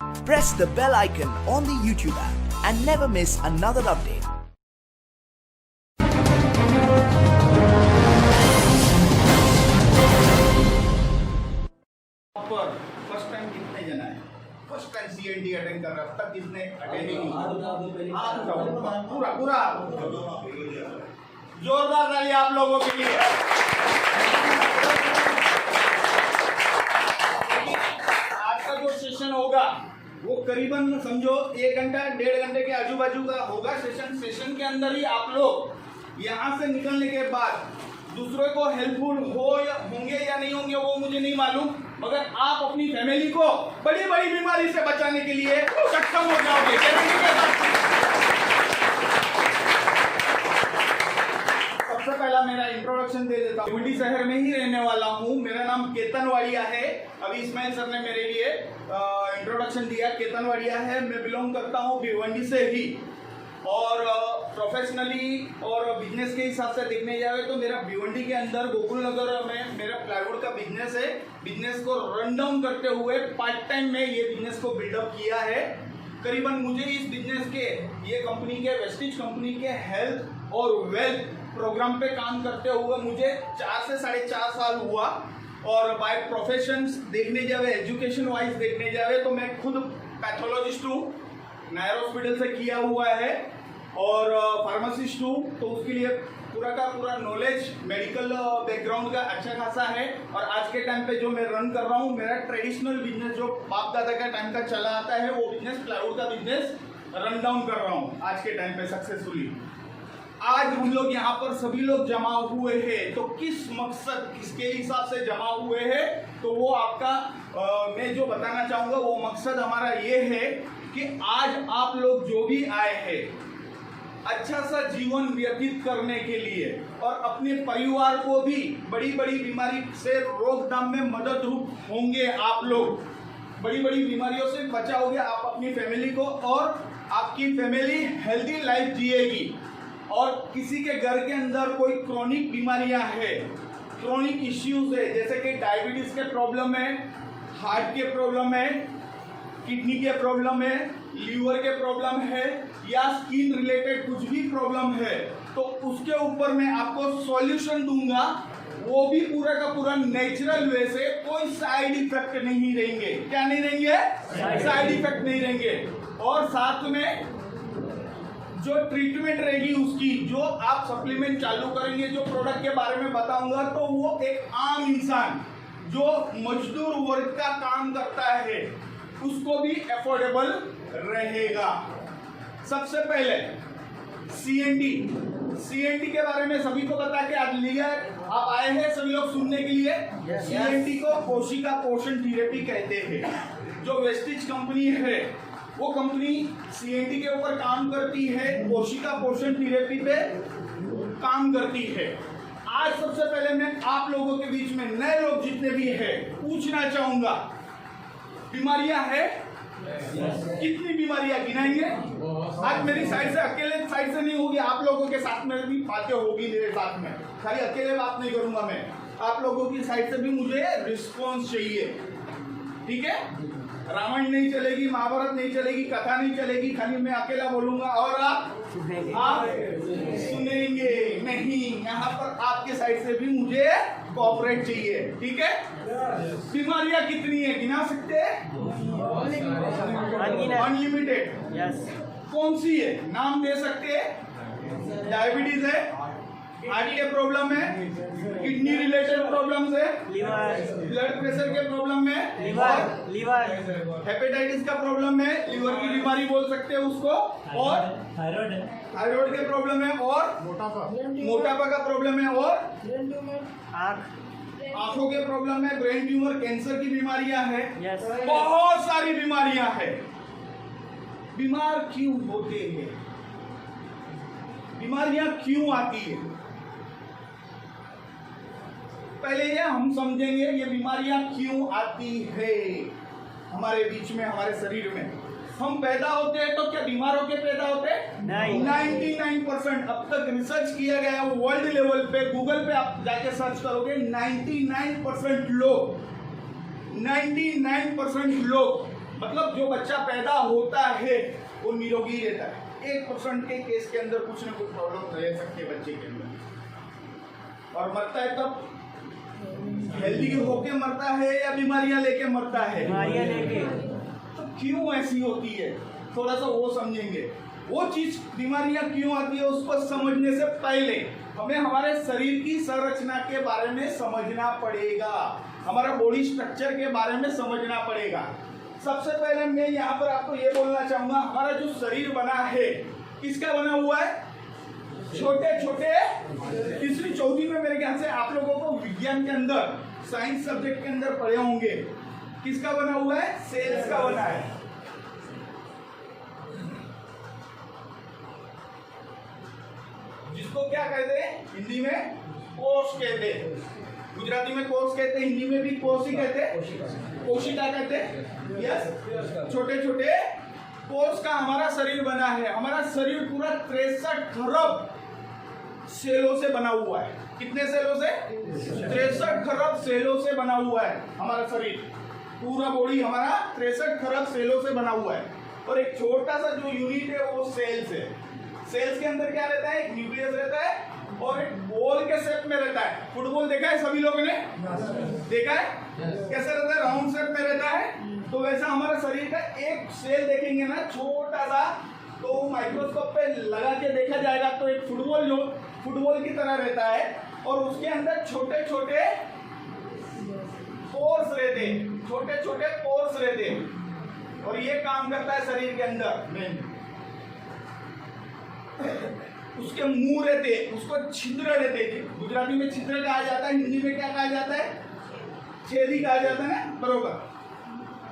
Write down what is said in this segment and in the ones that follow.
Press the bell icon on the YouTube app and never miss another update. First time कितने जना है? First time C&D attend कर रहा, तब किसने अटेंड नहीं किया? हाथ उठाओ, पूरा जोरदार ताली आप लोगों के लिए। आज का जो सेशन होगा वो करीबन समझो 1 घंटा 1.5 घंटे के आजू बाजू का होगा सेशन के अंदर ही आप लोग यहाँ से निकलने के बाद दूसरों को हेल्पफुल होंगे या नहीं होंगे वो मुझे नहीं मालूम, मगर आप अपनी फैमिली को बड़ी बड़ी बीमारी से बचाने के लिए सक्षम हो जाओगे। सबसे पहला मेरा इंट्रोडक्शन दे देता हूँ। भिवंडी शहर में ही रहने वाला हूँ। मेरा नाम केतन वाड़िया है। अभी इस्माइल सर ने मेरे लिए इंट्रोडक्शन दिया। केतन वाड़िया है, मैं बिलोंग करता हूँ भिवंडी से ही, और प्रोफेशनली और बिजनेस के हिसाब से देखने जाए तो मेरा भिवंडी के अंदर गोकुल नगर में मेरा प्लाईवुड का बिजनेस है। बिजनेस को रन डाउन करते हुए पार्ट टाइम में ये बिजनेस को बिल्डअप किया है। करीबन मुझे इस बिजनेस के ये कंपनी के वेस्टिज कंपनी के हेल्थ और वेल्थ प्रोग्राम पे काम करते हुए मुझे 4 से 4.5 साल हुआ। और बाय प्रोफेशन देखने जाए, एजुकेशन वाइज देखने जाए तो मैं खुद पैथोलॉजिस्ट हूँ, नायर हॉस्पिटल से किया हुआ है, और फार्मासिस्ट हूँ, तो उसके लिए पूरा का पूरा नॉलेज मेडिकल बैकग्राउंड का अच्छा खासा है। और आज के टाइम पे जो मैं रन कर रहा हूँ, मेरा ट्रेडिशनल बिजनेस जो बाप दादा का टाइम का चला आता है वो बिजनेस प्लाईवुड का बिजनेस रन डाउन कर रहा हूँ आज के टाइम पे सक्सेसफुली। आज हम लोग यहाँ पर सभी लोग जमा हुए हैं, तो किस मकसद किसके हिसाब से जमा हुए हैं, तो वो आपका मैं जो बताना चाहूँगा वो मकसद हमारा ये है कि आज आप लोग जो भी आए हैं अच्छा सा जीवन व्यतीत करने के लिए और अपने परिवार को भी बड़ी बड़ी बीमारी से रोकथाम में मदद रूप होंगे। आप लोग बड़ी बड़ी बीमारियों से बचाओगे आप अपनी फैमिली को, और आपकी फैमिली हेल्दी लाइफ जिएगी। और किसी के घर के अंदर कोई क्रोनिक बीमारियां है, क्रोनिक इश्यूज है, जैसे कि डायबिटीज के प्रॉब्लम है, हार्ट के प्रॉब्लम है, किडनी के प्रॉब्लम है, लीवर के प्रॉब्लम है, या स्किन रिलेटेड कुछ भी प्रॉब्लम है, तो उसके ऊपर मैं आपको सॉल्यूशन दूंगा। वो भी पूरा का पूरा नेचुरल वे से, कोई साइड इफेक्ट नहीं रहेंगे। क्या नहीं रहेंगे? साइड इफेक्ट नहीं रहेंगे। और साथ में जो ट्रीटमेंट रहेगी उसकी, जो आप सप्लीमेंट चालू करेंगे, जो प्रोडक्ट के बारे में बताऊंगा, तो वो एक आम इंसान जो मजदूर वर्ग का काम करता है उसको भी अफोर्डेबल रहेगा। सबसे पहले सीएनडी के बारे में सभी को बता के आज लिया आप आए हैं सभी लोग सुनने के लिए। सीएनडी को कोशिका पोषण थेरेपी कहते हैं। जो वेस्टिज कंपनी है वो कंपनी सीएनडी के ऊपर काम करती है, कोशिका पोषण थेरेपी पे काम करती है। आज सबसे पहले मैं आप लोगों के बीच में नए लोग जितने भी हैं पूछना चाहूंगा, बीमारियां है? कितनी बीमारियां गिनाएंगे? आज मेरी साइड से, अकेले साइड से नहीं होगी, आप लोगों के साथ में भी बातें होगी मेरे साथ में। खाली अकेले बात नहीं करूंगा मैं, आप लोगों की साइड से भी मुझे रिस्पॉन्स चाहिए। ठीक है? रामायण नहीं चलेगी, महाभारत नहीं चलेगी, कथा नहीं चलेगी, खाली मैं अकेला बोलूंगा और आप सुनेंगे नहीं। यहाँ पर आपके साइड से भी मुझे कोऑपरेट चाहिए। ठीक है? बीमारियां कितनी है गिना सकते हैं? अनलिमिटेड। यस। कौन सी है नाम दे सकते हैं? डायबिटीज है, हार्ट के प्रॉब्लम है, किडनी रिलेटेड प्रॉब्लम्स है, लीवर, ब्लड प्रेशर के प्रॉब्लम है, लीवर, हेपेटाइटिस का प्रॉब्लम है, लीवर की बीमारी बोल सकते हैं उसको, और थायराइड के प्रॉब्लम है, और मोटापा का प्रॉब्लम है, और आंखों के प्रॉब्लम है, ब्रेन ट्यूमर, कैंसर की बीमारियां हैं। यस। बहुत सारी बीमारियां हैं। बीमार क्यों होते हैं? बीमारियां क्यों आती है? पहले ये हम समझेंगे ये बीमारियां क्यों आती है हमारे बीच में, हमारे शरीर में। हम पैदा होते हैं तो क्या बीमार होके पैदा होते हैं? नहीं। 99% अब तक रिसर्च किया गया है वर्ल्ड लेवल पे, गूगल पे आप जाके सर्च करोगे, 99% लोग मतलब जो बच्चा पैदा होता है वो निरोगी रहता है। 1% के केस के अंदर कुछ ना कुछ प्रॉब्लम रह सकती है बच्चे के अंदर, और मरता है तब हेल्दी होके मरता है या बीमारियां लेके मरता है? बीमारियां लेके। तो क्यों ऐसी होती है थोड़ा सा वो समझेंगे। वो चीज बीमारियां क्यों आती है उसको समझने से पहले हमें हमारे शरीर की संरचना के बारे में समझना पड़ेगा, हमारा बॉडी स्ट्रक्चर के बारे में समझना पड़ेगा। सबसे पहले मैं यहाँ पर आपको ये बोलना चाहूंगा, हमारा जो शरीर बना है किसका बना हुआ है? छोटे छोटे, तीसरी चौथी में मेरे ख्याल से आप लोगों को विज्ञान के अंदर साइंस सब्जेक्ट के अंदर पढ़े होंगे, किसका बना हुआ है? सेल्स का बना है। जिसको क्या कहते हैं हिंदी में? कोश कहते हैं, गुजराती में कोश कहते हैं, हिंदी में भी कोश ही कहते हैं, कोशिका कहते हैं। यस, छोटे छोटे कोश का हमारा शरीर बना है। हमारा शरीर पूरा 63 खरब सेलों से बना हुआ है। कितने सेलों से? 63 खरब सेलों से बना हुआ है हमारा शरीर। पूरा बॉडी हमारा 63 खरब सेलों से बना हुआ है, और एक छोटा सा जो यूनिट है वो सेल्स है। सेल्स के अंदर क्या रहता है? एक न्यूक्लियस रहता है और एक बॉल के शेप में रहता है। फुटबॉल देखा है सभी लोगों ने? देखा है कैसे रहता है? राउंड शेप में रहता है। तो वैसा हमारा शरीर का एक सेल देखेंगे ना छोटा सा, तो माइक्रोस्कोप पे लगा के देखा जाएगा तो एक फुटबॉल जो फुटबॉल की तरह रहता है, और उसके अंदर छोटे छोटे पोर्स रहते हैं, छोटे छोटे पोर्स रहते हैं, और ये काम करता है शरीर के अंदर मेन। उसके मुंह रहते, उसको छिद्र रहते, गुजराती में छिद्र कहा जाता है, हिंदी में क्या कहा जाता है? छेदी कहा जाता है ना, बरोबर।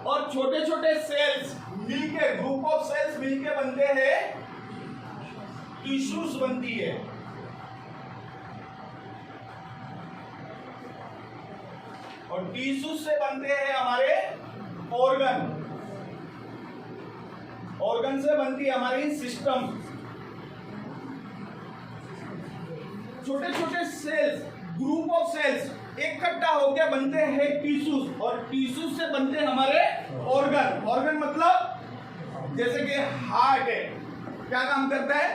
और छोटे छोटे सेल्स मिलके, ग्रुप ऑफ सेल्स मिलके बनते हैं, टिश्यूज बनती है। और टिश्यूज से बनते हैं हमारे ऑर्गन, ऑर्गन से बनती है हमारी सिस्टम। छोटे छोटे सेल्स, ग्रुप ऑफ सेल्स इकट्ठा होकर बनते हैं टिश्यूज, और टिश्यूज से बनते हैं हमारे ऑर्गन। ऑर्गन मतलब जैसे कि हार्ट है, क्या काम करता है?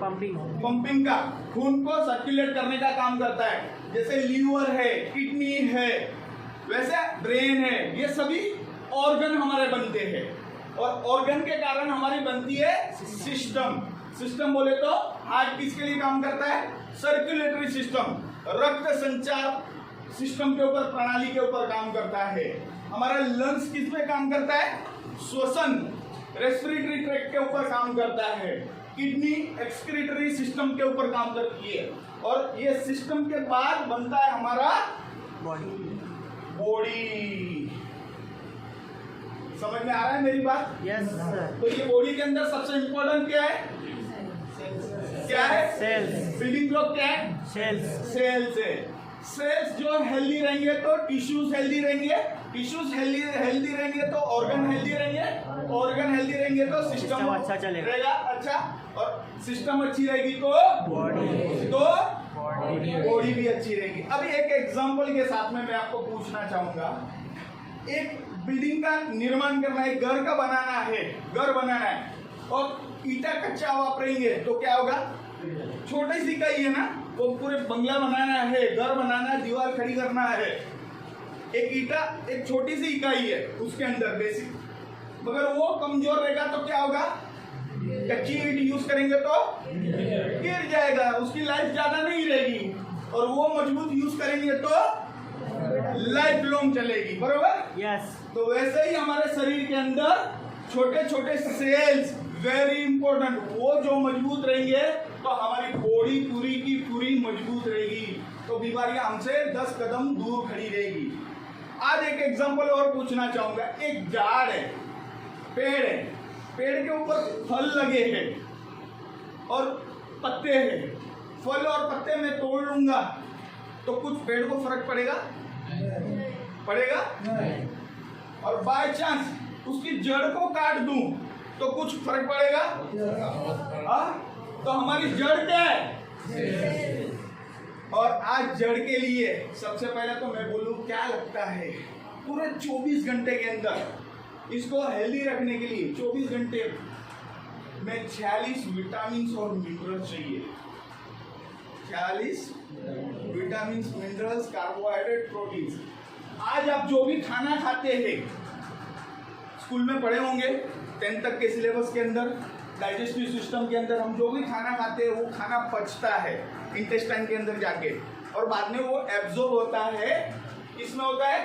पंपिंग का, खून को सर्कुलेट करने का काम करता है। जैसे लीवर है, किडनी है, वैसे ब्रेन है, ये सभी ऑर्गन हमारे बनते हैं। और ऑर्गन के कारण हमारी बनती है सिस्टम। सिस्टम बोले तो हार्ट किसके लिए काम करता है? सर्कुलेटरी सिस्टम, रक्त संचार सिस्टम के ऊपर, प्रणाली के ऊपर काम करता है। हमारा लंग्स किस में काम करता है? श्वसन, रेस्पिरेटरी ट्रैक्ट के ऊपर काम करता है। किडनी एक्सक्रीटरी सिस्टम के ऊपर काम करती है, और ये सिस्टम के बाद बनता है हमारा बॉडी। समझ में आ रहा है मेरी बात? Yes sir. तो ये बॉडी के अंदर सबसे इंपॉर्टेंट क्या है? क्या है? सेल्स। बिल्डिंग ब्लॉक क्या है? सेल्स। सेल्स है। सेल्स जो हेल्दी रहेंगे तो टिश्यूज हेल्दी रहेंगे, टिश्यूज हेल्दी रहेंगे तो ऑर्गन हेल्दी रहेंगे, ऑर्गन हेल्दी रहेंगे तो सिस्टम अच्छा चलेगा, अच्छा, और सिस्टम अच्छी रहेगी तो बॉडी भी अच्छी रहेगी। अभी एक एग्जांपल के साथ में मैं आपको पूछना चाहूंगा, एक बिल्डिंग का निर्माण करना है, घर का बनाना है, घर बनाना है, और ईटा कच्चा वापरेंगे तो क्या होगा? छोटी सी इकाई है ना, वो पूरे बंगला बनाना है, घर बनाना है, दीवार खड़ी करना है, एक ईटा एक छोटी सी इकाई है उसके अंदर बेसिक, मगर वो कमजोर रहेगा तो क्या होगा? कच्ची ईट यूज करेंगे तो गिर जाएगा, उसकी लाइफ ज्यादा नहीं रहेगी, और वो मजबूत यूज करेंगे तो लाइफ लॉन्ग चलेगी, बरोबर? यस। तो वैसे ही हमारे शरीर के अंदर छोटे छोटे सेल्स वेरी इंपॉर्टेंट, वो जो मजबूत रहेंगे तो हमारी बॉडी पूरी की पूरी मजबूत रहेगी, तो बीमारियां हमसे 10 कदम दूर खड़ी रहेगी। आज एक एग्जांपल और पूछना चाहूंगा, एक झाड़ है, पेड़ है, पेड़ के ऊपर फल लगे हैं और पत्ते हैं, फल और पत्ते मैं तोड़ लूंगा तो कुछ पेड़ को फर्क पड़ेगा? पड़ेगा? और बाय चांस उसकी जड़ को काट दूं तो कुछ फर्क पड़ेगा? तो हमारी जड़ क्या है? और आज जड़ के लिए सबसे पहले तो मैं बोलूं, क्या लगता है पूरे 24 घंटे के अंदर इसको हेल्दी रखने के लिए 24 घंटे में 46 विटामिन और मिनरल्स चाहिए। 46 विटामिन, मिनरल्स, कार्बोहाइड्रेट, प्रोटीन। आज आप जो भी खाना खाते हैं, स्कूल में पढ़े होंगे 10th तक के सिलेबस के अंदर, डाइजेस्टिव सिस्टम के अंदर हम जो भी खाना खाते हैं वो खाना पचता है इंटेस्टाइन के अंदर जाके, और बाद में वो एब्जॉर्ब होता है। इसमें होता है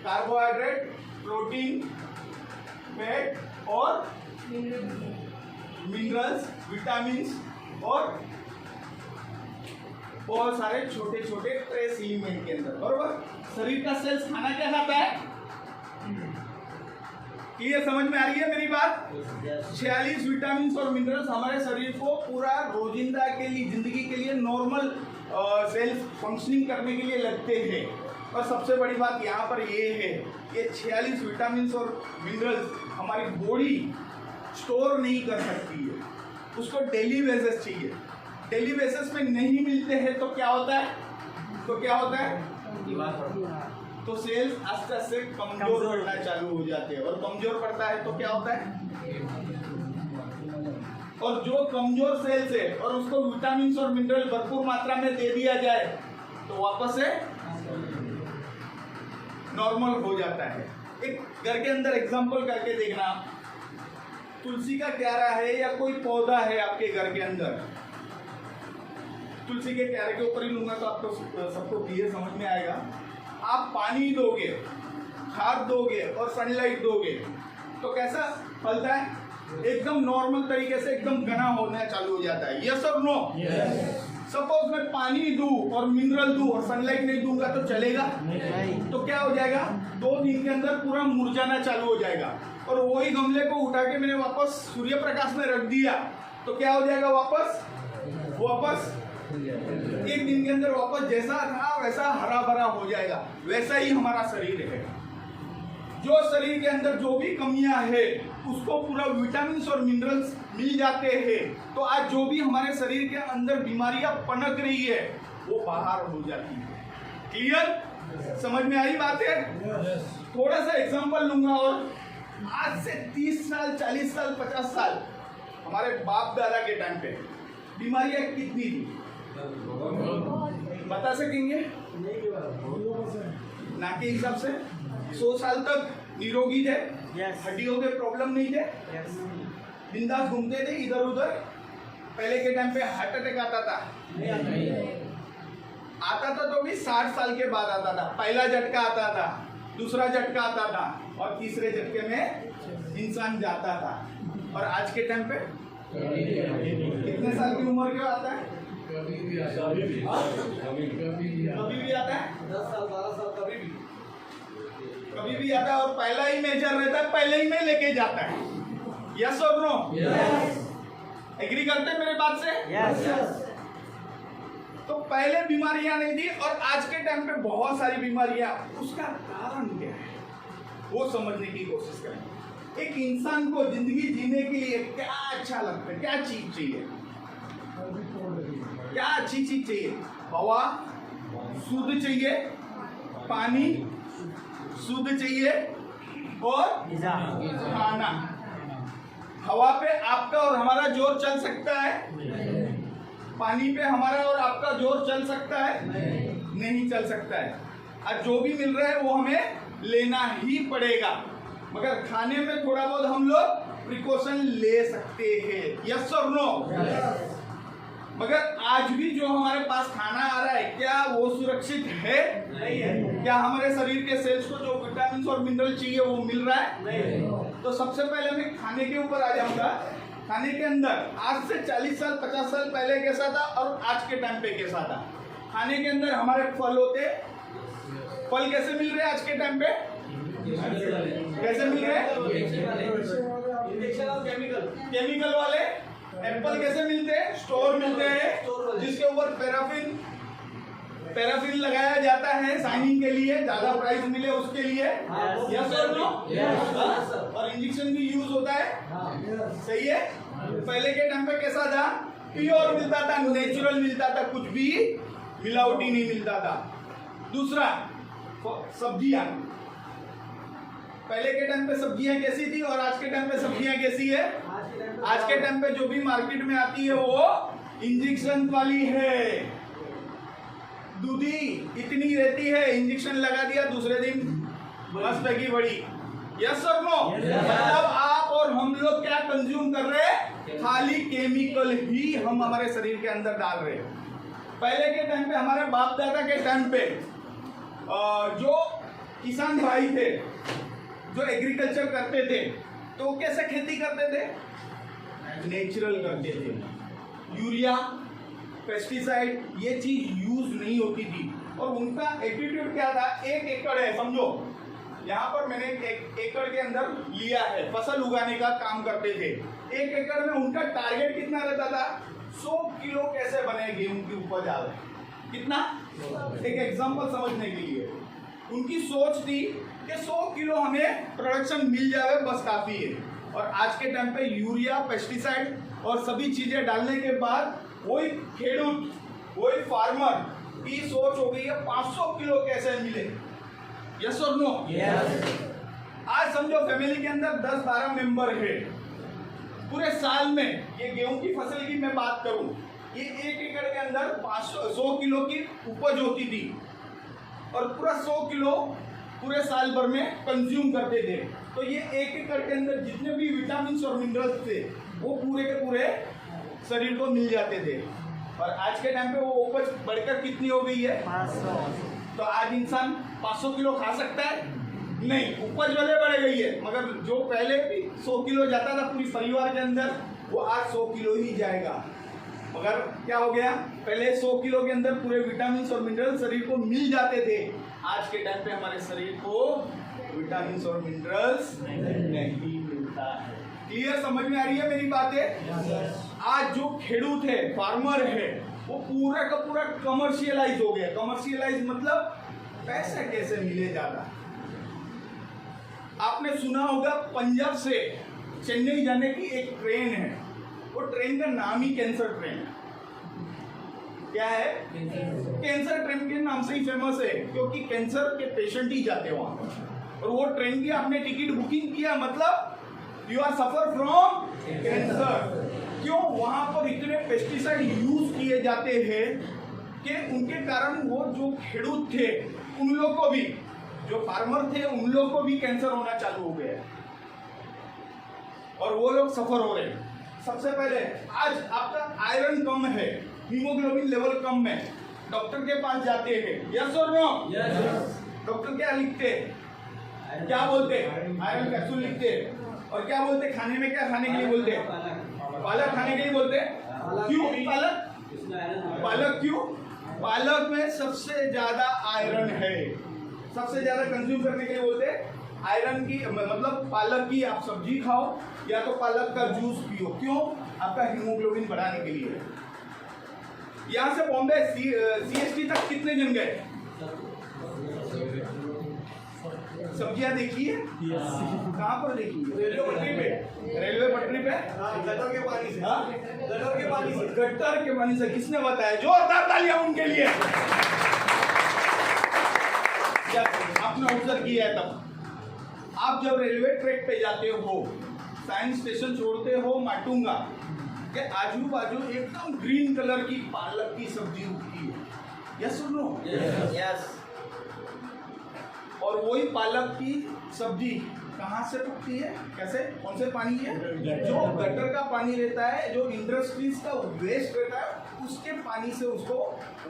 कार्बोहाइड्रेट, प्रोटीन, फैट और मिनरल्स, विटामिन और बहुत सारे छोटे छोटे ट्रेस एलिमेंट के अंदर, बरोबर। शरीर का सेल्स खाना क्या खाता है? ये समझ में आ रही है मेरी बात? 46 विटामिन और मिनरल्स हमारे शरीर को पूरा रोजिंदा के लिए, जिंदगी के लिए, नॉर्मल सेल्स फंक्शनिंग करने के लिए लगते हैं। और सबसे बड़ी बात यहाँ पर ये है, ये 46 विटामिन और मिनरल्स हमारी बॉडी स्टोर नहीं कर सकती है, उसको डेली बेसिस चाहिए। डेली बेसिस में नहीं मिलते हैं तो क्या होता है? तो सेल्स आस्ते आस्ते कमजोर पड़ना चालू हो जाते हैं, और कमजोर पड़ता है तो क्या होता है? और जो कमजोर सेल्स है और उसको विटामिन और मिनरल भरपूर मात्रा में दे दिया जाए तो वापस से नॉर्मल हो जाता है। एक घर के अंदर एग्जांपल करके देखना, तुलसी का क्यारा है या कोई पौधा है आपके घर के अंदर, तुलसी के क्यारे के ऊपर ही लूंगा तो आपको सबको क्लियर समझ में आएगा। आप पानी दोगे, खाद दोगे और सनलाइट दोगे तो कैसा फलता है? एकदम नॉर्मल तरीके से एकदम घना होना चालू हो जाता है। यस और नो? सपोज मैं पानी दूं और मिनरल दूं और सनलाइट नहीं दूंगा तो चलेगा? तो क्या हो जाएगा? 2 दिन के अंदर पूरा मुरझाना चालू हो जाएगा। और वही गमले को उठा के मैंने वापस सूर्य प्रकाश में रख दिया तो क्या हो जाएगा? वापस 1 दिन के अंदर वापस जैसा था वैसा हरा भरा हो जाएगा। वैसा ही हमारा शरीर है। जो शरीर के अंदर जो भी कमियां है उसको पूरा विटामिन और मिनरल्स मिल जाते हैं तो आज जो भी हमारे शरीर के अंदर बीमारियां पनक रही है वो बाहर हो जाती है। क्लियर? समझ में आई बात है? थोड़ा सा एग्जांपल लूंगा, और आज से 30 साल, 40 साल, 50 साल हमारे बाप दादा के टाइम पे बीमारियां कितनी थी बता सकेंगे? ना के हिसाब से 100 साल तक निरोगी थे, हड्डियों के प्रॉब्लम नहीं थे, बिंदास घूमते थे इधर उधर। पहले के टाइम पे हार्ट अटैक आता था तो भी 60 साल के बाद आता था। पहला झटका आता था, दूसरा झटका आता था और तीसरे झटके में इंसान जाता था। और आज के टाइम पे कितने साल की उम्र के आता है? कभी भी आता है, 10 साल, 12 साल, कभी भी आता है। और पहला ही मेजर रहता है, पहले ही में लेके जाता है। यस और नो? एग्री करते मेरे बात से? यस। तो पहले बीमारियां नहीं थी और आज के टाइम पे बहुत सारी बीमारियां। उसका कारण क्या है वो समझने की कोशिश करें। एक इंसान को जिंदगी जीने के लिए क्या अच्छा लगता है? क्या चीज चाहिए? क्या अच्छी चीज चाहिए? हवा शुद्ध चाहिए, पानी शुद्ध चाहिए और खाना। हवा पे आपका और हमारा जोर चल सकता है? पानी पे हमारा और आपका जोर चल सकता है? नहीं चल सकता है। आज जो भी मिल रहा है वो हमें लेना ही पड़ेगा, मगर खाने में थोड़ा बहुत हम लोग प्रिकॉशन ले सकते हैं। यस और नो? मगर आज भी जो हमारे पास खाना आ रहा है क्या वो सुरक्षित है? नहीं है। क्या हमारे शरीर के सेल्स को जो विटामिन और मिनरल चाहिए वो मिल रहा है? नहीं। तो सबसे पहले मैं खाने के ऊपर आ जाऊंगा। खाने के अंदर आज से 40 साल 50 साल पहले कैसा था और आज के टाइम पे कैसा था? खाने के अंदर हमारे फल होते, फल कैसे मिल रहे हैं आज के टाइम पे? कैसे मिल रहे हैं? केमिकल वाले। एप्पल कैसे मिलते हैं? स्टोर मिलते हैं, जिसके ऊपर पैराफिन लगाया जाता है शाइनिंग के लिए, ज्यादा प्राइस मिले उसके लिए। यस और नो? और इंजेक्शन भी यूज होता है। सही है। पहले के टाइम पे कैसा था? प्योर मिलता था, नेचुरल मिलता था, कुछ भी मिलावटी नहीं मिलता था। दूसरा सब्जियां, पहले के टाइम पे सब्जियां कैसी थी और आज के टाइम पे सब्जियां कैसी है? आज के टाइम पे जो भी मार्केट में आती है वो इंजेक्शन वाली है। दूधी इतनी रहती है, इंजेक्शन लगा दिया, दूसरे दिन मस्त पैकी बड़ी। यस और नो? मतलब आप और हम लोग क्या कंज्यूम कर रहे हैं? खाली केमिकल ही हम हमारे शरीर के अंदर डाल रहे हैं। पहले के टाइम पे, हमारे बाप दादा के टाइम पे जो किसान भाई थे, जो एग्रीकल्चर करते थे, तो कैसे खेती करते थे? नेचुरल करते थे। यूरिया, पेस्टिसाइड ये चीज यूज नहीं होती थी। और उनका एटीट्यूड क्या था? 1 एकड़ है, समझो यहाँ पर मैंने 1 एकड़ के अंदर लिया है, फसल उगाने का काम करते थे। 1 एकड़ में उनका टारगेट कितना रहता था? 100 किलो कैसे बने गेहूं की उपज आवे। कितना? एक एग्जांपल समझने के लिए, उनकी सोच थी कि 100 किलो हमें प्रोडक्शन मिल जाए बस काफी है। और आज के टाइम पे यूरिया, पेस्टिसाइड और सभी चीजें डालने के बाद वही खेडूत, वही फार्मर की सोच हो गई है 500 किलो कैसे मिले। यस और नो? आज समझो फैमिली के अंदर 10-12 मेंबर है। पूरे साल में ये गेहूं की फसल की मैं बात करूं, ये 1 एकड़ के अंदर 100 किलो की उपज होती थी और पूरा 100 किलो पूरे साल भर में कंज्यूम करते थे। तो ये 1 एकड़ के अंदर जितने भी विटामिन और मिनरल्स थे वो पूरे के पूरे शरीर को मिल जाते थे। और आज के टाइम पे वो उपज बढ़कर कितनी हो गई है? 500। तो आज इंसान 500 किलो खा सकता है? नहीं, उपज वाले बढ़ गई है, मगर जो पहले भी 100 किलो जाता था पूरी परिवार के अंदर, वो आज 100 किलो ही जाएगा। मगर क्या हो गया? पहले 100 किलो के अंदर पूरे विटामिन और मिनरल शरीर को मिल जाते थे। आज के टाइम पे हमारे शरीर को विटामिन और मिनरल्स नहीं मिलता है। क्लियर समझ में आ रही है मेरी बातें? आज जो खेडूत है, फार्मर है, वो पूरा का पूरा कमर्शियलाइज हो गया। कमर्शियलाइज मतलब पैसे कैसे मिले ज्यादा। आपने सुना होगा पंजाब से चेन्नई जाने की एक ट्रेन है, वो ट्रेन का नाम ही कैंसर ट्रेन है। क्या है? कैंसर ट्रेन के नाम से ही फेमस है, क्योंकि कैंसर के पेशेंट ही जाते हैं वहां पर। और वो ट्रेन की आपने टिकट बुकिंग किया, मतलब you are suffer from cancer. क्यों? वहां पर इतने पेस्टिसाइड यूज किए जाते हैं कि उनके कारण वो जो खेडूत थे उन लोग को भी, जो फार्मर थे उन लोग को भी कैंसर होना चालू हो गया और वो लोग सफर हो रहे हैं। सबसे पहले आज आपका आयरन कम है, हीमोग्लोबिन लेवल कम है, डॉक्टर के पास जाते हैं। यस और नो? डॉक्टर क्या लिखते हैं? क्या बोलते हैं? आयरन कैप्सूल लिखते हैं। और क्या बोलते हैं? खाने में क्या खाने के लिए बोलते हैं? पालक खाने के लिए बोलते हैं। क्यों पालक? पालक क्यों? पालक में सबसे ज्यादा आयरन है, सबसे ज्यादा कंज्यूम करने के लिए बोलते हैं आयरन की। मतलब पालक की आप सब्जी खाओ या तो पालक का जूस पियो। क्यों? आपका हीमोग्लोबिन बढ़ाने के लिए। यहाँ से बॉम्बे CST तक कितने जन गए? सब्जियां देखी है? कहाँ पर देखी है? रेलवे पटरी पे। रेलवे पटरी पे गटर के पानी से। गटर के पानी से? गटर के पानी से किसने बताया? जोरदार तालियां उनके लिए। आपने ऑब्जर्व किया है तब। आप जब रेलवे ट्रैक पे जाते हो, साइंस स्टेशन छोड़ते हो माटुंगा के आजू बाजू एकदम ग्रीन कलर की पालक की सब्जी उगती है। यस और नो? यस। और वही पालक की सब्जी कहाँ से पकती है? कैसे? कौन से पानी है? जो गटर का पानी रहता है, जो इंडस्ट्रीज का वेस्ट रहता है, उसके पानी से उसको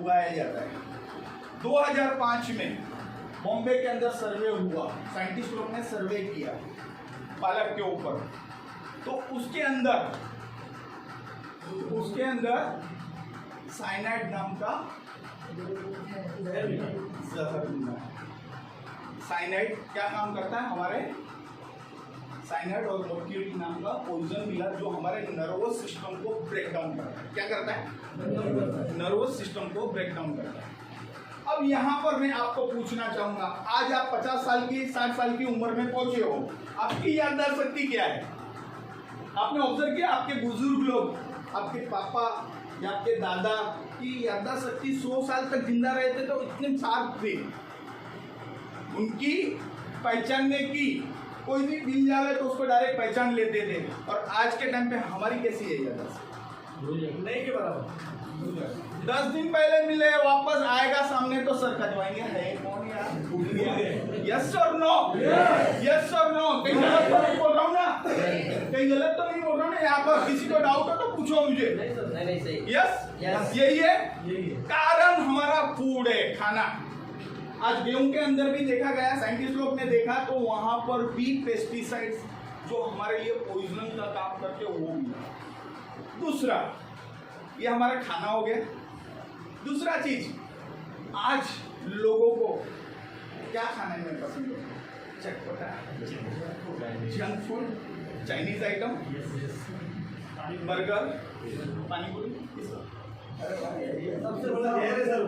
उगाया जाता है। 2005 में बॉम्बे के अंदर सर्वे हुआ, साइंटिस्ट लोग ने सर्वे किया पालक के ऊपर। तो उसके अंदर साइनाइड नाम का जहर मिला। साइनाइड क्या काम करता है? हमारे साइनाइड और मर्क्यूरी नाम का पॉइजन मिला, जो हमारे नर्वस सिस्टम को ब्रेक डाउन करता है। क्या करता है? नर्वस सिस्टम को ब्रेक डाउन करता है। अब यहाँ पर मैं आपको पूछना चाहूंगा, आज आप 50 साल की 60 साल की उम्र में पहुंचे हो, आपकी याददाश्त शक्ति क्या है? आपने ऑब्जर्व किया आपके बुजुर्ग लोग, आपके पापा या आपके दादा की याददाश्त शक्ति 100 साल तक जिंदा रहे थे, तो इतने शार्प थे। उनकी पहचानने की कोई भी मिल जावे तो उसको डायरेक्ट पहचान लेते थे। और आज के टाइम पे हमारी कैसी है यार, नहीं के बराबर। 10 दिन पहले मिले, वापस आएगा सामने तो सर खजवाएंगे, है कौन यार, भूल गया। यस और नो, यस और नो, कहीं गलत तो नहीं बोल रहा हूँ ना, कहीं गलत तो नहीं बोल रहा हूँ ना। यहाँ पर किसी को डाउट हो तो पूछो मुझे। यस, यही है कारण, हमारा फूड है, खाना। आज गेहूं के अंदर भी देखा गया, साइंटिस्ट लोग ने देखा तो वहां पर भी पेस्टिसाइड्स जो हमारे लिए पॉइजन का काम करते वो भी। दूसरा, ये हमारा खाना हो गया। दूसरा चीज, आज लोगों को क्या खाने में पसंद है? चटपटा, junk food, Chinese item, burger, पानी पूरी, सबसे बड़ा है सर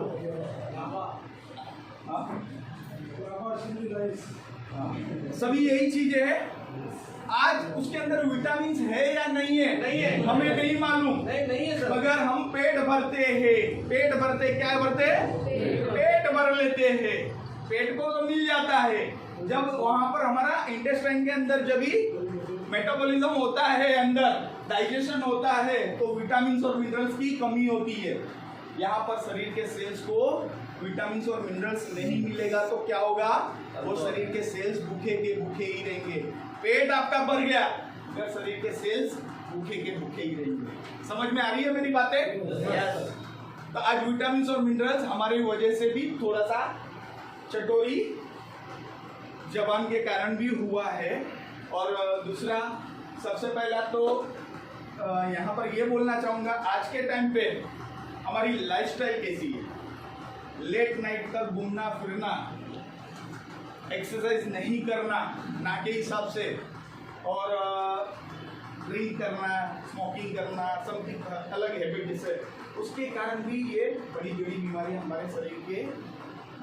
सभी यही चीजें है। आज उसके अंदर विटामिन है या नहीं है? नहीं है, हमें नहीं मालूम। नहीं है सर। मगर हम पेट भरते हैं, पेट भरते, क्या भरते? पेट भर लेते हैं। पेट को तो मिल जाता है, जब वहां पर हमारा इंटेस्टाइन के अंदर जब भी मेटाबॉलिज्म होता है, अंदर डाइजेशन होता है, तो विटामिन और मिनरल्स की कमी होती है। यहाँ पर शरीर के सेल्स को विटामिन और मिनरल्स नहीं मिलेगा तो क्या होगा? वो शरीर के सेल्स भूखे के भूखे ही रहेंगे। पेट आपका भर गया मगर शरीर के सेल्स भूखे के भूखे ही रहेंगे। समझ में आ रही है मेरी बातें? तो आज विटामिन और मिनरल्स हमारी वजह से भी थोड़ा सा चटोरी जबान के कारण भी हुआ है। और दूसरा, सबसे पहला तो यहाँ पर ये बोलना चाहूँगा, आज के टाइम पे हमारी लाइफस्टाइल कैसी है? लेट नाइट तक घूमना फिरना, एक्सरसाइज नहीं करना ना के हिसाब से, और ड्रिंक करना, स्मोकिंग करना, समथिंग अलग हैबिट जैसे, उसके कारण भी ये बड़ी बड़ी बीमारी हमारे शरीर के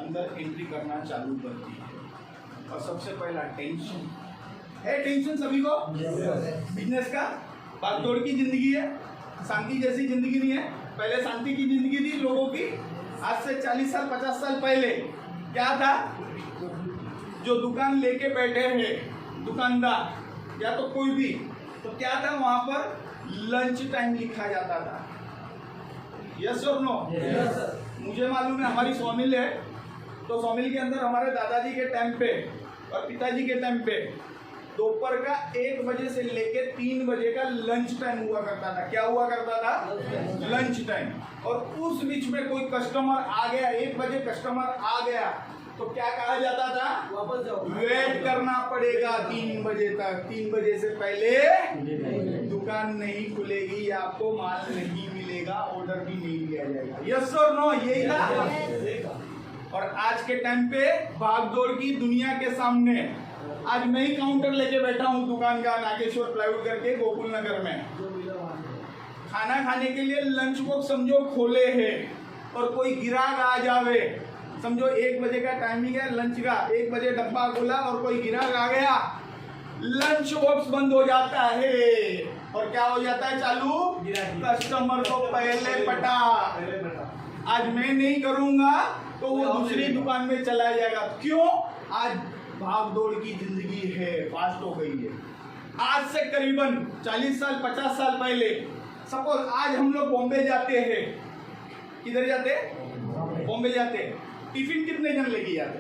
अंदर एंट्री करना चालू करती है। और सबसे पहला टेंशन है। टेंशन सभी को, बिजनेस का भागदौड़ की जिंदगी है, शांति जैसी जिंदगी नहीं है। पहले शांति की जिंदगी थी लोगों की। आज से 40 साल 50 साल पहले क्या था? जो दुकान लेके बैठे हैं दुकानदार या तो कोई भी, तो क्या था वहां पर? लंच टाइम लिखा जाता था। यस और नो? मुझे मालूम है, हमारी सॉमिल है, तो सॉमिल के अंदर हमारे दादाजी के टाइम पे और पिताजी के टाइम पे दोपहर का 1 बजे से लेके 3 बजे का लंच टाइम हुआ करता था। क्या हुआ करता था? Lunch time. और उस बीच में कोई कस्टमर आ गया, 1 बजे कस्टमर आ गया तो क्या कहा जाता था? वापस जाओ, वेट करना पड़ेगा 3 बजे तक। 3 बजे से पहले दुकान नहीं खुलेगी, आपको माल नहीं मिलेगा, ऑर्डर भी नहीं लिया जाएगा। यस और नो? यही था। और आज के टाइम पे भागदौड़ की दुनिया के सामने आज मैं ही काउंटर लेके बैठा हूँ दुकान का, नागेश्वर प्लाईवुड करके गोकुल नगर में। खाना खाने के लिए लंच बॉक्स समझो खोले हैं, और कोई गिराक आ जावे, समझो 1 बजे का टाइमिंग है लंच का, 1 बजे डब्बा खोला और कोई गिराक आ गया, लंच बॉक्स बंद हो जाता है। और क्या हो जाता है चालू? कस्टमर को पहले पटा। आज मैं नहीं करूंगा तो वो दूसरी दुकान में चला जाएगा। क्यों? आज भागदौड़ की जिंदगी है, फास्ट हो गई है। आज से करीबन 40 साल 50 साल पहले, सपोज आज हम लोग बॉम्बे जाते हैं, किधर जाते? बॉम्बे जाते। टिफिन कितने जन लेके जाते?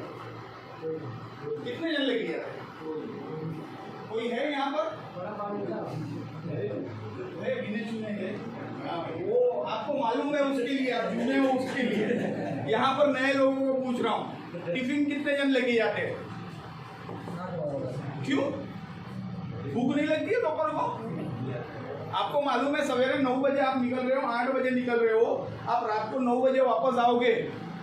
कितने जन लेके जाते? कोई है यहाँ पर? गिने चुने हैं। वो आपको मालूम है, उसके लिए आप चुने हो, उसके लिए। यहाँ पर नए लोगों को पूछ रहा हूँ, टिफिन कितने जन लेके जाते हैं? क्यों? भूख नहीं लगती है दोपहर को? आपको मालूम है सवेरे 9 बजे आप निकल रहे हो, 8 बजे निकल रहे हो, आप रात को 9 बजे वापस आओगे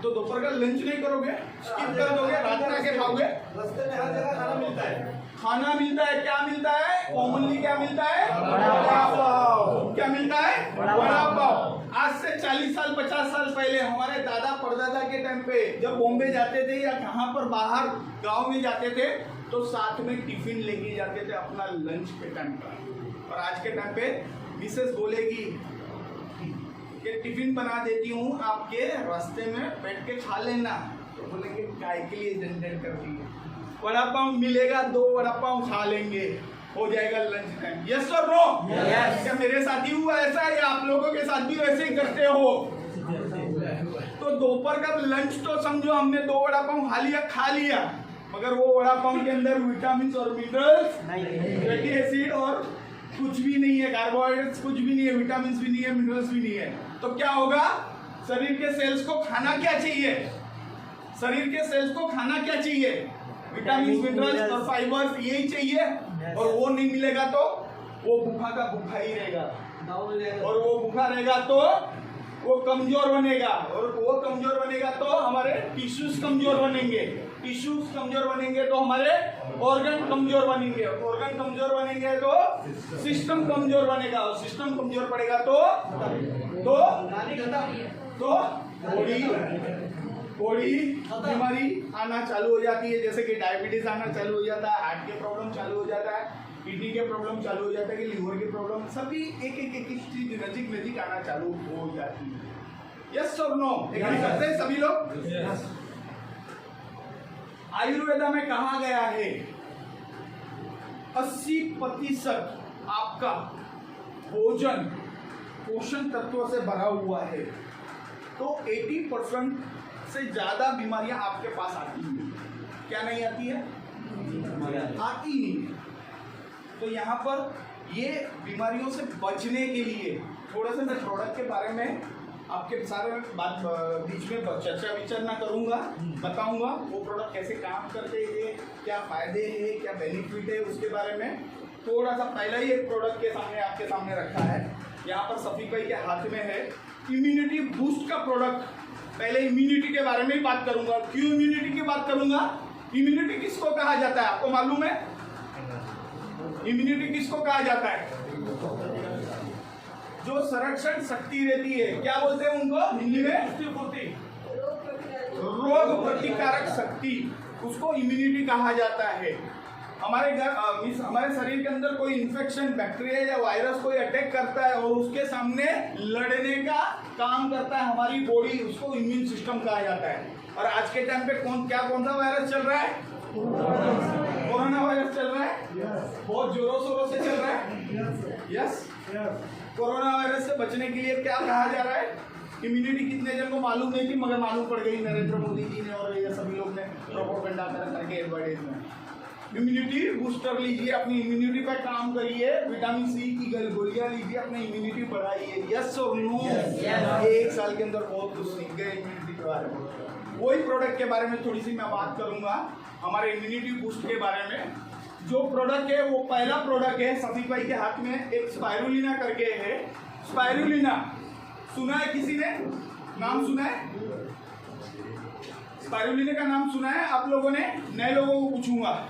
तो दोपहर का लंच नहीं करोगे, स्किप कर दोगे, रात में आके खाओगे। रास्ते में हर जगह खाना मिलता है। खाना मिलता है, क्या मिलता है? कॉमनली क्या मिलता है? वड़ा पाव। क्या मिलता है? वड़ा पाव। आज से 40 साल 50 साल पहले हमारे दादा परदादा के टाइम पे जब बॉम्बे जाते थे या कहाँ पर बाहर गांव में जाते थे तो साथ में टिफिन लेके जाते थे अपना लंच के टाइम पर। और आज के टाइम पे मिसेस बोलेगी कि टिफिन बना देती हूँ, आपके रास्ते में बैठ के खा लेना, तो बोलेंगे काय के लिए झंझट करती है? वड़ा पाव मिलेगा, 2 वड़ा पाव खा लेंगे, हो जाएगा लंच टाइम। यस और नो? क्या मेरे साथ ही हुआ ऐसा या आप लोगों के साथ भी वैसे ही करते हो? तो दोपहर का लंच तो समझो हमने 2 वड़ा पाव खा लिया, मगर वो वड़ा पाव के अंदर विटामिन और मिनरल्स, फैटी एसिड और कुछ भी नहीं है, कार्बोहाइड्रेट्स कुछ भी नहीं है, विटामिन भी नहीं है, मिनरल्स भी नहीं है। तो क्या होगा? शरीर के सेल्स को खाना क्या चाहिए? शरीर के सेल्स को खाना क्या चाहिए? विटामिन, मिनरल्स और फाइबर्स, यही चाहिए। और वो नहीं मिलेगा तो वो भूखा का भूखा ही रहेगा, और वो भूखा रहेगा तो वो कमजोर बनेगा, और वो कमजोर बनेगा तो हमारे टिश्यूज कमजोर बनेंगे, टिश्यूज कमजोर बनेंगे तो हमारे ऑर्गन कमजोर बनेंगे, ऑर्गन कमजोर बनेंगे तो सिस्टम कमजोर बनेगा, और सिस्टम कमजोर पड़ेगा तो बॉडी बीमारी आना चालू हो जाती है, जैसे कि डायबिटीज आना चालू हो जाता है, हार्ट के प्रॉब्लम चालू हो जाता है, किडनी के प्रॉब्लम चालू हो जाता है, कि लिवर की प्रॉब्लम, सभी एक एक चीज नजीक आना चालू हो जाती है। यस और नो? एग्री करते हैं सभी लोग? आयुर्वेदा में कहा गया है 80% आपका भोजन पोषण तत्वों से भरा हुआ है, तो 80% से ज्यादा बीमारियां आपके पास आती हैं। क्या नहीं आती है? आती नहीं है। तो यहाँ पर ये बीमारियों से बचने के लिए थोड़ा सा मैं प्रोडक्ट के बारे में आपके सारे बात बीच में चर्चा विचर्चा करूँगा, बताऊँगा वो प्रोडक्ट कैसे काम करते हैं, क्या फायदे हैं, क्या बेनिफिट है, उसके बारे में थोड़ा सा पहले ही एक प्रोडक्ट के सामने आपके सामने रखा है। यहाँ पर सफीक भाई के हाथ में है इम्यूनिटी बूस्ट का प्रोडक्ट। पहले इम्यूनिटी के बारे में ही बात करूंगा। क्यों इम्यूनिटी की बात करूंगा? इम्यूनिटी किसको कहा जाता है आपको मालूम है? इम्यूनिटी किसको कहा जाता है? जो संरक्षण शक्ति रहती है, क्या बोलते हैं उनको हिंदी में? रोग प्रतिकारक शक्ति, उसको इम्यूनिटी कहा जाता है। हमारे शरीर के अंदर कोई इन्फेक्शन, बैक्टीरिया या वायरस कोई अटैक करता है और उसके सामने लड़ने का काम करता है हमारी बॉडी, उसको इम्यून सिस्टम कहा जाता है। और आज के टाइम पे कौन सा वायरस चल रहा है? कोरोना वायरस चल रहा है, बहुत जोरों शोरों से चल रहा है। यस, कोरोना वायरस से बचने के लिए क्या कहा जा रहा है? इम्यूनिटी कितने जन को मालूम नहीं थी, मगर मालूम पड़ गई नरेंद्र मोदी जी ने और ये सभी लोग ने प्रोपेगेंडा करके एडवर्टाइजमेंट। इम्यूनिटी बूस्टर लीजिए, अपनी इम्यूनिटी पर काम करिए, विटामिन सी की गोलियां लीजिए, अपनी इम्यूनिटी बढ़ाइए। यस और नो? एक साल के अंदर बहुत कुछ सीख गए इम्यूनिटी के बारे में। वही प्रोडक्ट के बारे में थोड़ी सी मैं बात करूंगा, हमारे इम्यूनिटी बूस्ट के बारे में। जो प्रोडक्ट है वो पहला प्रोडक्ट है, सफीक भाई के हाथ में एक स्पाइरुलिना करके है। स्पाइरुलिना सुना है किसी ने? नाम सुना है? स्पाइरुलिना का नाम सुना है आप लोगों ने? नए लोगों को पूछूंगा।